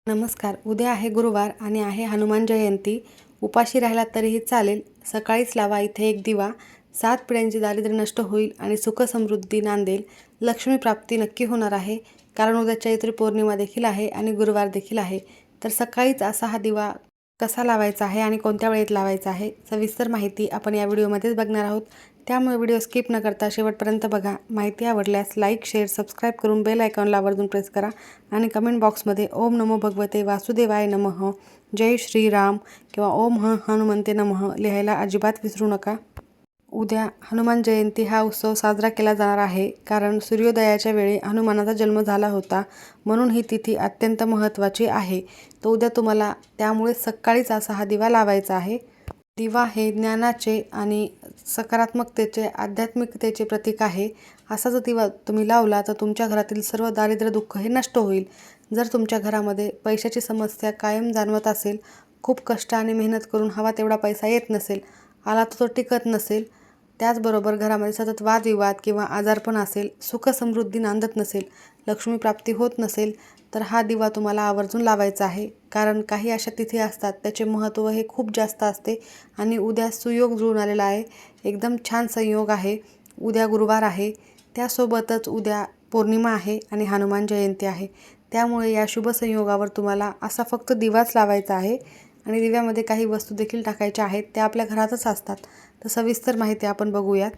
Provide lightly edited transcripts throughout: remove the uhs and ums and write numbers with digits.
नमस्कार. उद्या आहे गुरुवार आणि आहे हनुमान जयंती. उपाशी राहिलात तरीही चालेल. सकाळीच लावा इथे एक दिवा. 7 पिढ्यांचे दारिद्र्य नष्ट होईल आणि सुखसमृद्धी नांदेल. लक्ष्मी प्राप्ती नक्की होणार आहे. कारण उद्या चैत्री पौर्णिमा देखील आहे आणि गुरुवार देखील आहे. तर सकाळीच असा हा दिवा कसा लावायचा आहे आणि कोणत्या वेळेत लावायचा आहे, सविस्तर माहिती आपण या व्हिडिओमध्येच बघणार आहोत. त्यामुळे व्हिडिओ स्किप न करता शेवटपर्यंत बघा. माहिती आवडल्यास लाईक, शेअर, सबस्क्राईब करून बेल आयकॉनला आवर्जून प्रेस करा आणि कमेंट बॉक्समध्ये ओम नमो भगवते वासुदेवाय नमः, जय श्रीराम किंवा ओम हनुमंते नमः लिहायला अजिबात विसरू नका. उद्या हनुमान जयंती हा उत्सव साजरा केला जाणार आहे. कारण सूर्योदयाच्या वेळी हनुमानाचा जन्म झाला होता, म्हणून ही तिथी अत्यंत महत्त्वाची आहे. तर उद्या तुम्हाला त्यामुळे सकाळीच असा हा दिवा लावायचा आहे. दिवा हे ज्ञानाचे आणि सकारात्मकतेचे, आध्यात्मिकतेचे प्रतीक आहे. असा जर दिवा तुम्ही लावला तर तुमच्या घरातील सर्व दारिद्र्य दुःख हे नष्ट होईल. जर तुमच्या घरामध्ये पैशाची समस्या कायम जाणवत असेल, खूप कष्ट आणि मेहनत करून हवा तेवढा पैसा येत नसेल, आला तर तो टिकत नसेल, त्याचबरोबर घरामध्ये सतत वादविवाद किंवा आजारपण असेल, सुखसमृद्धी नांदत नसेल, लक्ष्मी प्राप्ती होत नसेल, तर हा दिवा तुम्हाला आवर्जून लावायचा आहे. कारण काही अशा तिथी असतात त्याचे महत्त्व हे खूप जास्त असते आणि उद्या सुयोग जुळून आलेला आहे. एकदम छान संयोग आहे. उद्या गुरुवार आहे, त्यासोबतच उद्या पौर्णिमा आहे आणि हनुमान जयंती आहे. त्यामुळे या शुभ संयोगावर तुम्हाला असा फक्त दिवाच लावायचा आहे आणि दिव्यामध्ये काही वस्तू देखील टाकायच्या आहेत. त्या आपल्या घरातच असतात. तर सविस्तर माहिती आपण बघूयात.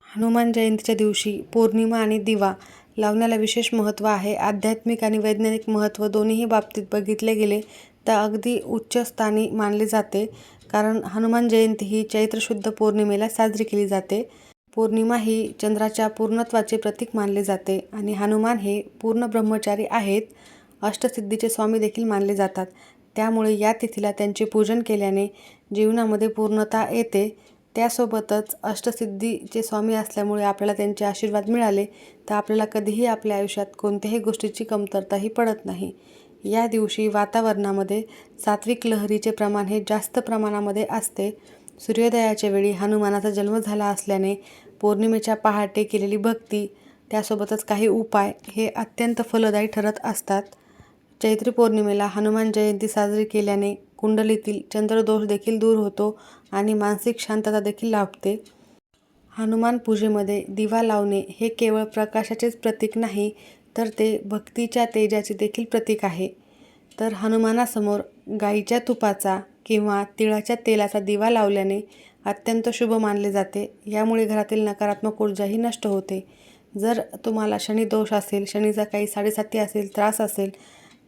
हनुमान जयंतीच्या दिवशी पौर्णिमा आणि दिवा लावण्याला विशेष महत्त्व आहे. आध्यात्मिक आणि वैज्ञानिक महत्त्व दोन्हीही बाबतीत बघितले गेले तर अगदी उच्च स्थानी मानले जाते. कारण हनुमान जयंती ही चैत्र शुद्ध पौर्णिमेला साजरी केली जाते. पौर्णिमा ही चंद्राच्या पूर्णत्वाचे प्रतीक मानले जाते आणि हनुमान हे पूर्ण ब्रह्मचारी आहेत. अष्टसिद्धीचे स्वामी देखील मानले जातात. त्यामुळे या तिथीला त्यांचे पूजन केल्याने जीवनामध्ये पूर्णता येते. त्यासोबतच अष्टसिद्धीचे स्वामी असल्यामुळे आपल्याला त्यांचे आशीर्वाद मिळाले तर आपल्याला कधीही आपल्या आयुष्यात कोणत्याही गोष्टीची कमतरताही पडत नाही. या दिवशी वातावरणामध्ये सात्विक लहरीचे प्रमाण हे जास्त प्रमाणामध्ये असते. सूर्योदयाच्या वेळी हनुमानाचा जन्म झाला असल्याने पौर्णिमेच्या पहाटे केलेली भक्ती, त्यासोबतच काही उपाय हे अत्यंत फलदायी ठरत असतात. चैत्री पौर्णिमेला हनुमान जयंती साजरी केल्याने कुंडलीतील चंद्रदोष देखील दूर होतो आणि मानसिक शांतता देखील लाभते. हनुमान पूजेमध्ये दिवा लावणे हे केवळ प्रकाशाचेच प्रतीक नाही, तर ते भक्तीच्या तेजाचे देखील प्रतीक आहे. तर हनुमानासमोर गाईच्या तुपाचा किंवा तिळाच्या तेलाचा दिवा लावल्याने अत्यंत शुभ मानले जाते. यामुळे घरातील नकारात्मक ऊर्जाही नष्ट होते. जर तुम्हाला शनिदोष असेल, शनीचा काही साडेसाती असेल, त्रास असेल,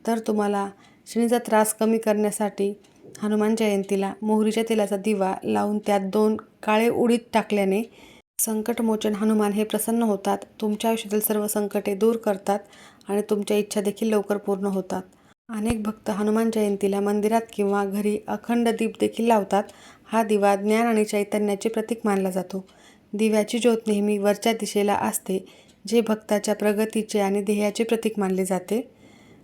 तर तुम्हाला शनीचा त्रास कमी करण्यासाठी हनुमान जयंतीला मोहरीच्या तेलाचा दिवा लावून त्यात 2 काळे उडीद टाकल्याने संकटमोचन हनुमान हे प्रसन्न होतात. तुमच्या आयुष्यातील सर्व संकटे दूर करतात आणि तुमच्या इच्छा देखील लवकर पूर्ण होतात. अनेक भक्त हनुमान जयंतीला मंदिरात किंवा घरी अखंड दीप देखील लावतात. हा दिवा ज्ञान आणि चैतन्याचे प्रतीक मानला जातो. दिव्याची ज्योत नेहमी वरच्या दिशेला असते, जे भक्ताच्या प्रगतीचे आणि ध्येयाचे प्रतीक मानले जाते.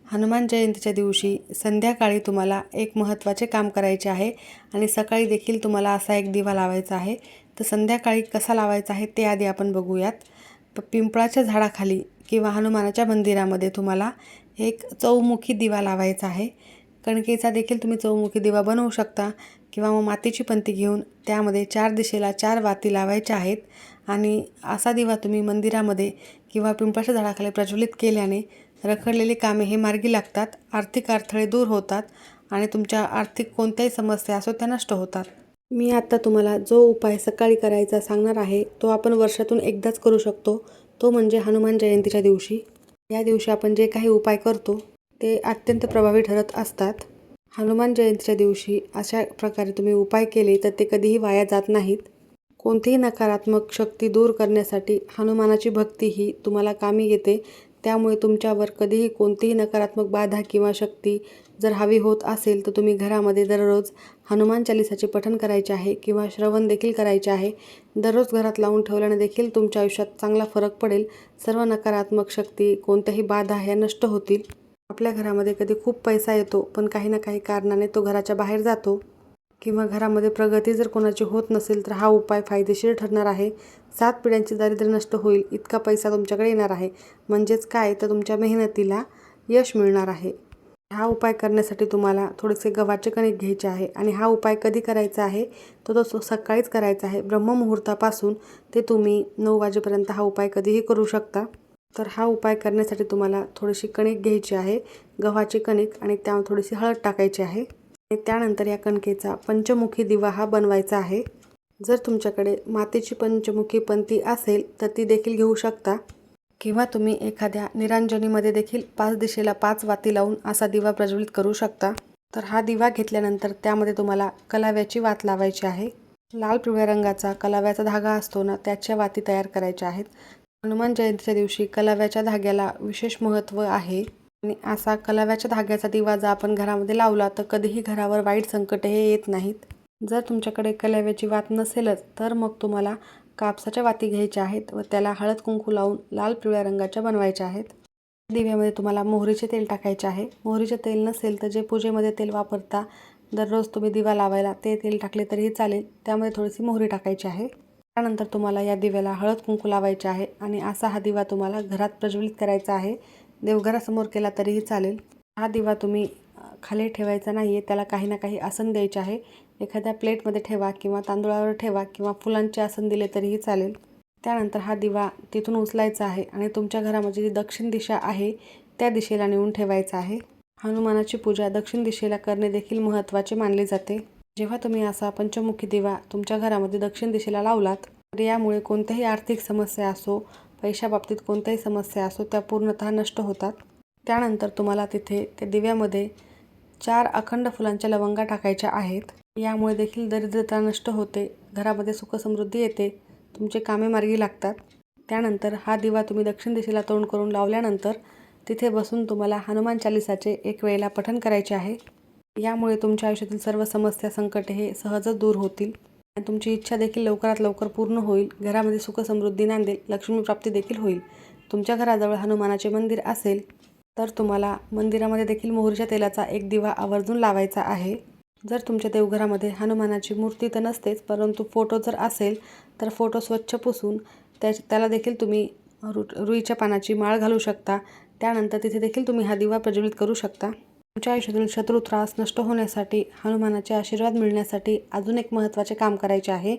हनुमान जयंतीच्या दिवशी संध्याकाळी तुम्हाला एक महत्त्वाचे काम करायचे आहे आणि सकाळी देखील तुम्हाला असा एक दिवा लावायचा आहे. तर संध्याकाळी कसा लावायचा आहे ते आधी आपण बघूयात. पिंपळाच्या झाडाखाली किंवा हनुमानाच्या मंदिरामध्ये तुम्हाला एक चौमुखी दिवा लावायचा आहे. कणकेचा देखील तुम्ही चौमुखी दिवा बनवू शकता किंवा मग मातीची पंती घेऊन त्यामध्ये 4 दिशेला 4 वाती लावायच्या आहेत आणि असा दिवा तुम्ही मंदिरामध्ये किंवा पिंपळाच्या झाडाखाली प्रज्वलित केल्याने रखडलेली कामे हे मार्गी लागतात, आर्थिक अडथळे दूर होतात आणि तुमच्या आर्थिक कोणत्याही समस्या असो त्या नष्ट होतात. मी आता तुम्हाला जो उपाय सकाळी करायचा सांगणार आहे तो आपण वर्षातून एकदाच करू शकतो. तो म्हणजे हनुमान जयंतीच्या दिवशी. या दिवशी आपण जे काही उपाय करतो ते अत्यंत प्रभावी ठरत असतात. हनुमान जयंतीच्या दिवशी अशा प्रकारे तुम्ही उपाय केले तर ते कधीही वाया जात नाहीत. कोणतीही नकारात्मक शक्ती दूर करण्यासाठी हनुमानाची भक्ती ही तुम्हाला कामी येते. त्यामुळे तुमच्यावर कधीही कोणतीही नकारात्मक बाधा किंवा शक्ती जर हवी होत असेल तर तुम्ही घरामध्ये दररोज हनुमान चालीसाचे पठण करायचे आहे किंवा श्रवण देखील करायचे आहे. दररोज घरात लावून ठेवल्याने देखील तुमच्या आयुष्यात चांगला फरक पडेल. सर्व नकारात्मक शक्ती, कोणत्याही बाधा ह्या नष्ट होतील. आपल्या घरामध्ये कधी खूप पैसा येतो पण काही ना काही कारणाने तो घराच्या बाहेर जातो किंवा घरामध्ये प्रगती जर कोणाची होत नसेल तर हा उपाय फायदेशीर ठरणार आहे. 7 पिढ्यांचे दारिद्र्य नष्ट होईल इतका पैसा तुमच्याकडे येणार आहे. म्हणजेच काय तर तुमच्या मेहनतीला यश मिळणार आहे. हा उपाय करण्यासाठी तुम्हाला थोडेसे गव्हाचे कणिक घ्यायचे आहे आणि हा उपाय कधी करायचा आहे तो सकाळीच करायचा आहे. ब्रह्ममुहूर्तापासून ते तुम्ही 9 वाजेपर्यंत हा उपाय कधीही करू शकता. तर हा उपाय करण्यासाठी तुम्हाला थोडीशी कणिक घ्यायची आहे, गव्हाची कणिक, आणि त्यामध्ये थोडीशी हळद टाकायची आहे आणि त्यानंतर या कणकेचा पंचमुखी दिवा हा बनवायचा आहे. जर तुमच्याकडे मातीची पंचमुखी पंती असेल तर ती देखील घेऊ शकता किंवा तुम्ही एखाद्या निरांजनीमध्ये देखील 5 दिशेला 5 वाती लावून असा दिवा प्रज्वलित करू शकता. तर हा दिवा घेतल्यानंतर त्यामध्ये तुम्हाला कलाव्याची वात लावायची आहे. लाल पिवळ्या रंगाचा कलाव्याचा धागा असतो ना, त्याच्या वाती तयार करायच्या आहेत. हनुमान जयंतीच्या दिवशी कलाव्याच्या धाग्याला विशेष महत्त्व आहे आणि असा कलाव्याच्या धाग्याचा दिवा जर आपण घरामध्ये लावला तर कधीही घरावर वाईट संकट हे येत नाहीत. जर तुमच्याकडे कलाव्याची वात नसेलच तर मग तुम्हाला कापसाच्या वाती घ्यायच्या आहेत व त्याला हळद कुंकू लावून लाल पिवळ्या रंगाच्या बनवायच्या आहेत. दिव्यामध्ये तुम्हाला मोहरीचे तेल टाकायचे आहे. मोहरीचे तेल नसेल तर जे पूजेमध्ये तेल वापरता दररोज तुम्ही दिवा लावायला ते तेल टाकले तरीही चालेल. त्यामध्ये थोडीशी मोहरी टाकायची आहे. त्यानंतर तुम्हाला या दिव्याला हळद कुंकू लावायचे आहे आणि असा हा दिवा तुम्हाला घरात प्रज्वलित करायचा आहे. देवघरासमोर केला तरीही चालेल. हा दिवा तुम्ही खाली ठेवायचा नाही आहे, त्याला काही ना काही आसन द्यायचे आहे. एखाद्या प्लेटमध्ये ठेवा किंवा तांदूळावर ठेवा किंवा फुलांचे आसन दिले तरीही चालेल. त्यानंतर हा दिवा तिथून उचलायचा आहे आणि तुमच्या घरामध्ये जी दक्षिण दिशा आहे त्या दिशेला नेऊन ठेवायचा आहे. हनुमानाची पूजा दक्षिण दिशेला करणे देखील महत्त्वाचे मानले जाते. जेव्हा तुम्ही असा पंचमुखी दिवा तुमच्या घरामध्ये दक्षिण दिशेला लावलात तर यामुळे कोणत्याही आर्थिक समस्या असो, पैशाबाबतीत कोणत्याही समस्या असो, त्या पूर्णतः नष्ट होतात. त्यानंतर तुम्हाला तिथे त्या दिव्यामध्ये 4 अखंड फुलांच्या लवंगा टाकायच्या आहेत. यामुळे देखील दरिद्रता नष्ट होते, घरामध्ये सुखसमृद्धी येते, तुमचे कामे मार्गी लागतात. त्यानंतर हा दिवा तुम्ही दक्षिण दिशेला तोंड करून लावल्यानंतर तिथे बसून तुम्हाला हनुमान चालीसाचे एक वेळेला पठण करायचे आहे. यामुळे तुमच्या आयुष्यातील सर्व समस्या, संकटे हे सहजच दूर होतील आणि तुमची इच्छा देखील लवकरात लवकर पूर्ण होईल. घरामध्ये सुखसमृद्धी नांदेल, लक्ष्मी प्राप्ती देखील होईल. तुमच्या घराजवळ हनुमानाचे मंदिर असेल तर तुम्हाला मंदिरामध्ये देखील मोहरीच्या तेलाचा एक दिवा आवर्जून लावायचा आहे. जर तुमच्या देवघरामध्ये हनुमानाची मूर्ती तर नसतेच, परंतु फोटो जर असेल तर फोटो स्वच्छ पुसून त्याला देखील तुम्ही रुईच्या पानाची माळ घालू शकता. त्यानंतर तिथे देखील तुम्ही हा दिवा प्रज्वलित करू शकता. तुमच्या आयुष्यातील शत्रू त्रास नष्ट होण्यासाठी, हनुमानाचे आशीर्वाद मिळण्यासाठी अजून एक महत्त्वाचे काम करायचे आहे.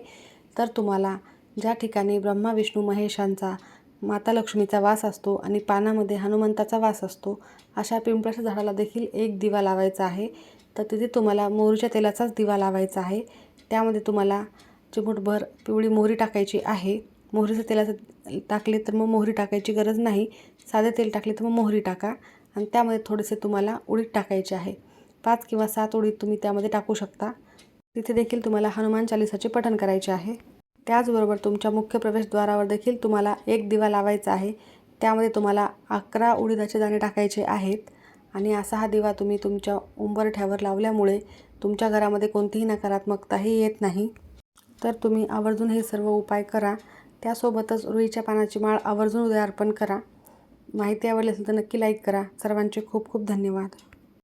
तर तुम्हाला ज्या ठिकाणी ब्रह्मा विष्णू महेशांचा, माता लक्ष्मीचा वास असतो आणि पानामध्ये हनुमंताचा वास असतो अशा पिंपळाच्या झाडाला देखील एक दिवा लावायचा आहे. तर तिथे तुम्हाला मोहरीच्या तेलाचाच दिवा लावायचा आहे. त्यामध्ये तुम्हाला चिमूटभर पिवळी मोहरी टाकायची आहे. मोहरीचं तेलाचं टाकले तर मग मोहरी टाकायची गरज नाही, साधे तेल टाकले तर मग मोहरी टाका आणि त्यामध्ये थोडेसे तुम्हाला उडीद टाकायचे आहे. 5 किंवा 7 उडीद तुम्ही त्यामध्ये टाकू शकता. तिथे देखील तुम्हाला हनुमान चालीसाचे पठण करायचे आहे. त्याचबरोबर तुमच्या मुख्य प्रवेशद्वारावर देखील तुम्हाला एक दिवा लावायचा आहे. त्यामध्ये तुम्हाला 11 उडीदाचे दाणे टाकायचे आहेत आणि असा हा दिवा तुम्ही तुमच्या उंबरठ्यावर लावल्यामुळे तुमच्या घरामध्ये कोणतीही नकारात्मकताही येत नाही. तर तुम्ही आवर्जून हे सर्व उपाय करा. त्यासोबतच रुईच्या पानाची माळ आवर्जून उद्या अर्पण करा. माहिती आवडली असेल तर नक्की लाईक करा. सर्वांचे खूप खूप धन्यवाद.